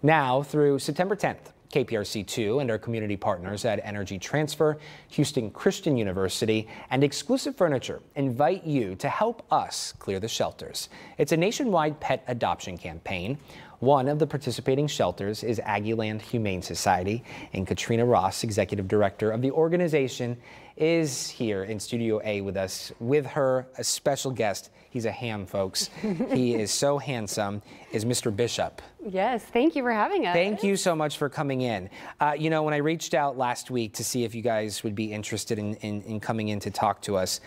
Now through September 10th, KPRC2 and our community partners at Energy Transfer, Houston Christian University, and Exclusive Furniture invite you to help us clear the shelters. It's a nationwide pet adoption campaign. One of the participating shelters is Aggieland Humane Society, and Katrina Ross, executive director of the organization, is here in Studio A with us. With her, a special guest. He's a ham, folks. He is so handsome, is Mr. Bishop. Yes, thank you for having us. Thank you so much for coming in. You know, when I reached out last week to see if you guys would be interested in coming in to talk to us,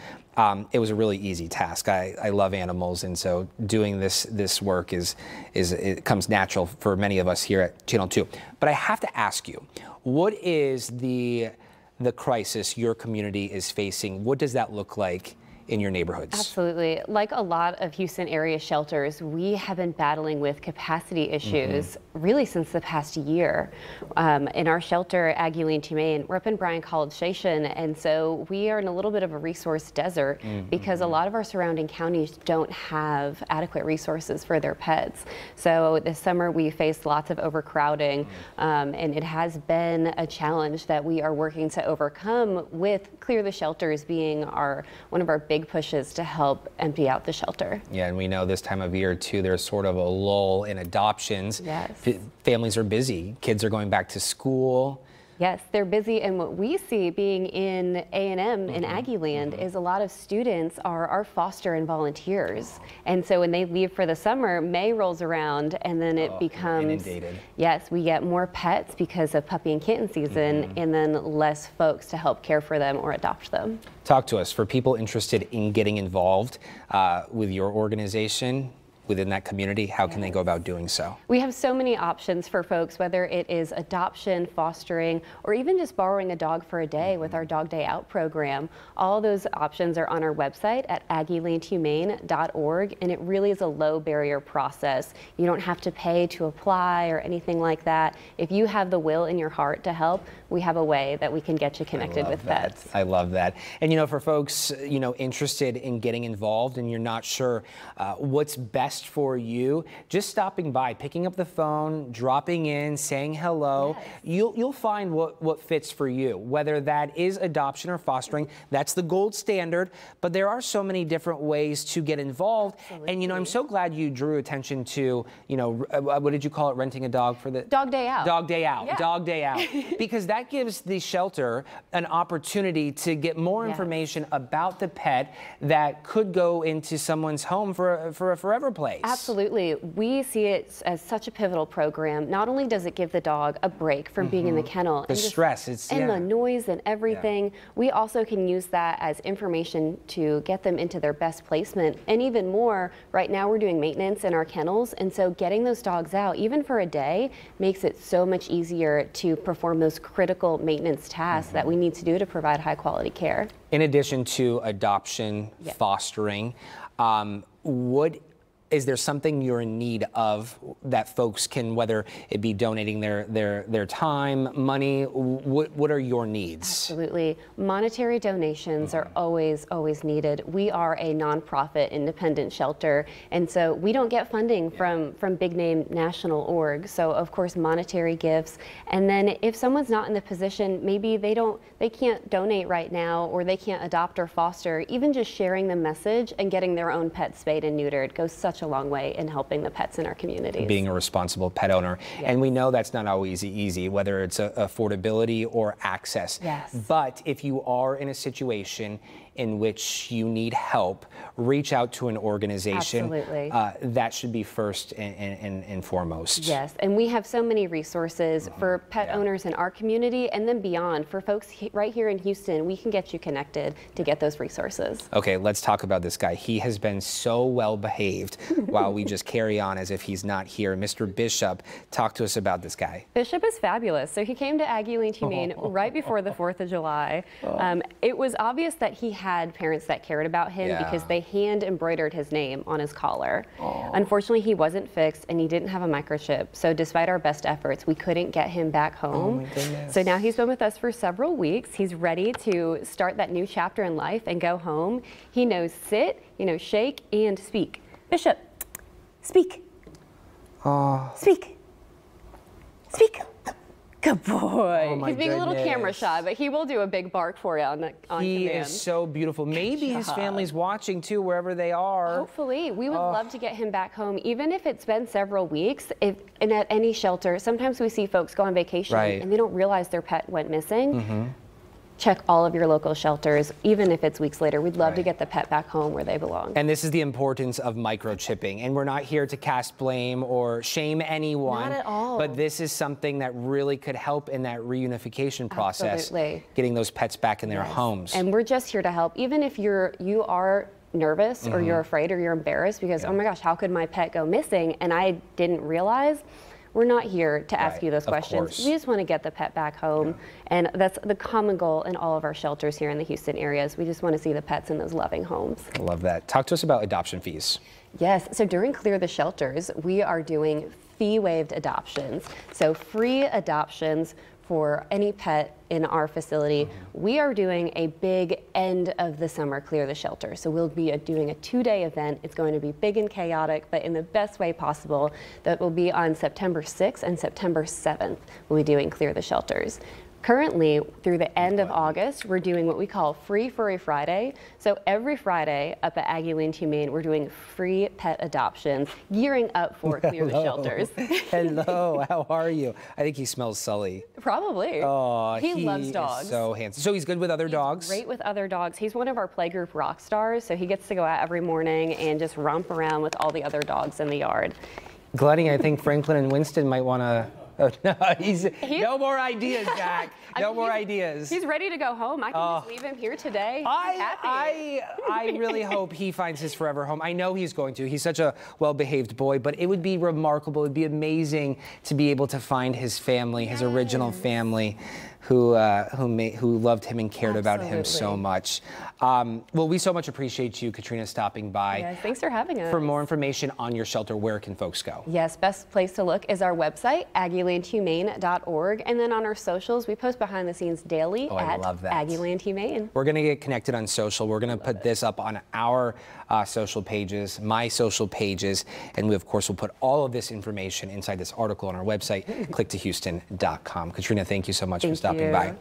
it was a really easy task. I love animals, and so doing this work it comes natural for many of us here at Channel 2. But I have to ask you, what is the crisis your community is facing? What does that look like in your neighborhoods? Absolutely. Like a lot of Houston area shelters, we have been battling with capacity issues really since the past year. In our shelter, Aggieland Humane, we're up in Bryan College Station, and so we are in a little bit of a resource desert because a lot of our surrounding counties don't have adequate resources for their pets. So this summer we faced lots of overcrowding, and it has been a challenge that we are working to overcome, with Clear the Shelters being one of our big pushes to help empty out the shelter. Yeah, and we know this time of year too, there's sort of a lull in adoptions. Yes. Families are busy. Kids are going back to school. Yes, they're busy, and what we see being in A&M in Aggieland is a lot of students are our foster and volunteers. And so when they leave for the summer, May rolls around and then it becomes inundated. Yes, we get more pets because of puppy and kitten season, and then less folks to help care for them or adopt them. Talk to us. For people interested in getting involved with your organization, within that community, how can they go about doing so? We have so many options for folks, whether it is adoption, fostering, or even just borrowing a dog for a day with our Dog Day Out program. All those options are on our website at aggielandhumane.org, and it really is a low barrier process. You don't have to pay to apply or anything like that. If you have the will in your heart to help, we have a way that we can get you connected with pets. I love that. And you know, for folks, you know, interested in getting involved and you're not sure what's best for you, just stopping by, picking up the phone, dropping in, saying hello. Yes. You'll find what fits for you, whether that is adoption or fostering. That's the gold standard, but there are so many different ways to get involved. Absolutely. And you know, I'm so glad you drew attention to, you know, what did you call it, renting a dog for the Dog Day Out. Dog Day Out. Yeah. Dog Day Out. Because that gives the shelter an opportunity to get more information about the pet that could go into someone's home for a forever place. Absolutely. We see it as such a pivotal program. Not only does it give the dog a break from being in the kennel, the stress, and the noise and everything, we also can use that as information to get them into their best placement. And even more, right now we're doing maintenance in our kennels, and so getting those dogs out, even for a day, makes it so much easier to perform those critical maintenance tasks that we need to do to provide high quality care. In addition to adoption, fostering, is there something you're in need of that folks can, whether it be donating their time, money, what are your needs? Absolutely. Monetary donations are always needed. We are a nonprofit independent shelter, and so we don't get funding from big name national orgs. So of course monetary gifts, and then if someone's not in the position, maybe they can't donate right now, or they can't adopt or foster, even just sharing the message and getting their own pet spayed and neutered goes such a long way in helping the pets in our communities. Being a responsible pet owner. And we know that's not always easy, whether it's affordability or access. Yes. But if you are in a situation in which you need help, reach out to an organization. Absolutely. That should be first and foremost. Yes, and we have so many resources for pet owners in our community, and then beyond. For folks right here in Houston, we can get you connected to get those resources. Okay, let's talk about this guy. He has been so well behaved while we just carry on as if he's not here. Mr. Bishop, talk to us about this guy. Bishop is fabulous. So he came to Aggieland Humane right before the 4th of July. It was obvious that he had parents that cared about him because they hand embroidered his name on his collar. Unfortunately, he wasn't fixed and he didn't have a microchip. So despite our best efforts, we couldn't get him back home. Oh my goodness. So now he's been with us for several weeks. He's ready to start that new chapter in life and go home. He knows sit, shake, and speak. Bishop, speak. Speak. Speak. Good boy. Oh my He's being a little goodness. camera shy, but he will do a big bark for you on He command. is so beautiful. Maybe his family's watching too, wherever they are. Hopefully. We would love to get him back home, even if it's been several weeks. And at any shelter, sometimes we see folks go on vacation and they don't realize their pet went missing. Check all of your local shelters, even if it's weeks later. We'd love to get the pet back home where they belong. And this is the importance of microchipping. And we're not here to cast blame or shame anyone. Not at all. But this is something that really could help in that reunification process. Absolutely. Getting those pets back in their homes. And we're just here to help. Even if you are nervous or you're afraid or you're embarrassed because, oh my gosh, how could my pet go missing? And I didn't realize. We're not here to ask you those questions. We just want to get the pet back home. And that's the common goal in all of our shelters here in the Houston areas. We just want to see the pets in those loving homes. I love that. Talk to us about adoption fees. Yes, so during Clear the Shelters, we are doing fee-waived adoptions. So free adoptions for any pet in our facility. We are doing a big end of the summer Clear the Shelter. So we'll be doing a 2-day event. It's going to be big and chaotic, but in the best way possible. That will be on September 6th and September 7th. We'll be doing Clear the Shelters. Currently, through the end of August, we're doing what we call Free Furry Friday. So every Friday up at Aggieland Humane, we're doing free pet adoptions, gearing up for Clear the Shelters. Hello, how are you? I think he smells Sully. Probably. Oh, he loves dogs. Is so handsome. So he's good with other dogs? Great with other dogs. He's one of our playgroup rock stars, so he gets to go out every morning and just romp around with all the other dogs in the yard. Glennie, I think Franklin and Winston might want to. Oh, no, no more ideas, Jack. No more ideas. He's ready to go home. I can just leave him here today. He's happy. I really hope he finds his forever home. I know he's going to. He's such a well-behaved boy, but it would be remarkable. It would be amazing to be able to find his family, his original family, who loved him and cared about him so much. Well, we so much appreciate you, Katrina, stopping by. Yes, thanks for having us. For more information on your shelter, where can folks go? Yes, best place to look is our website, aggielandhumane.org. And then on our socials, we post behind the scenes daily at Aggieland Humane. We're going to get connected on social. We're going to put this up on our social pages, my social pages, and we, of course, will put all of this information inside this article on our website, clicktohouston.com. Katrina, thank you so much for stopping by.